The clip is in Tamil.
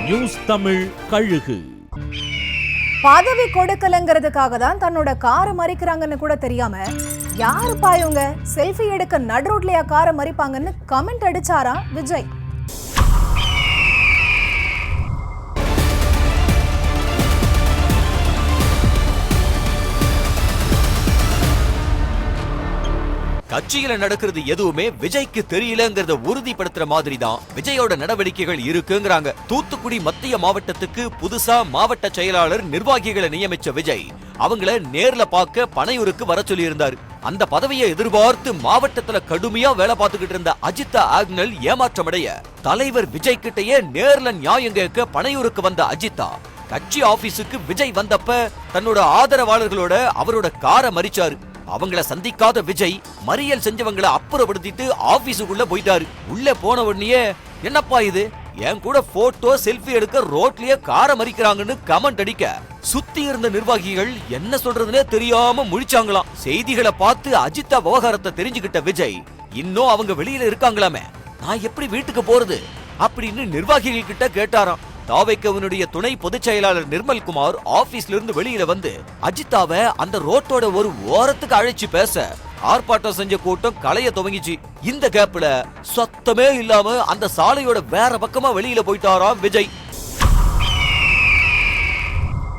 நியூஸ் தமிழ் கழுகு. பதவி கொடுக்கலங்கிறதுக்காக தான் தன்னோட காரை மறிக்கிறாங்கன்னு கூட தெரியாம யாருப்பா இவங்க செல்ஃபி எடுக்க நடு ரோட்லயா காரை மறிப்பாங்கன்னு கமெண்ட் அடிச்சாரா விஜய். கட்சியில நடக்கிறது எதுவுமே விஜய்க்கு தெரியலங்கிறத உறுதிப்படுத்துற மாதிரி தான் விஜயோட நடவடிக்கைகள் இருக்குங்கிறாங்க. தூத்துக்குடி மத்திய மாவட்டத்துக்கு புதுசா மாவட்ட செயலாளர் நிர்வாகிகளை நியமிச்ச விஜய் அவங்கள நேர்ல பார்க்க பனையூருக்கு வர சொல்லி இருந்தாரு. அந்த பதவியை எதிர்பார்த்து மாவட்டத்துல கடுமையா வேலை பார்த்துக்கிட்டு இருந்த அஜித் ஆக்னல் ஏமாற்றமடைய தலைவர் விஜய் கிட்டயே நேர்ல நியாயம் கேட்க பனையூருக்கு வந்த அஜித்தா கட்சி ஆபீஸுக்கு விஜய் வந்தப்ப தன்னோட ஆதரவாளர்களோட அவரோட காரை மறிச்சாரு. அவங்கள சந்திக்காத விஜய் மறியல் செஞ்சவங்களை அப்புறப்படுத்திட்டு ஆபீஸுக்குள்ள போயிட்டாரு. உள்ள போன உடனே என்னப்பா இது, என் கூட போட்டோ செல்ஃபி எடுக்க ரோட்லயே காரை மறிக்கிறாங்கன்னு கமெண்ட் அடிக்க சுத்தி இருந்த நிர்வாகிகள் என்ன சொல்றதுன்னே தெரியாம முழிச்சாங்களாம். செய்திகளை பார்த்து அஜித்தா விவகாரத்தை தெரிஞ்சுக்கிட்ட விஜய் இன்னும் அவங்க வெளியில இருக்காங்களாமே, நான் எப்படி வீட்டுக்கு போறது அப்படின்னு நிர்வாகிகள் கிட்ட கேட்டாராம். தாவேக்கவனுடைய துணை பொதுச் செயலாளர் நிர்மல்குமார் ஆபீஸ்ல இருந்து வெளியில வந்து அஜித்தாவை அந்த ரோட்டோட ஒரு ஓரத்துக்கு அழைச்சு பேச ஆர்ப்பாட்டம் செஞ்ச கூட்டம் களைய துவங்கிச்சு. இந்த கேப்ல சத்தமே இல்லாம அந்த சாலையோட வேற பக்கமா வெளியில போயிட்டாராம் விஜய்.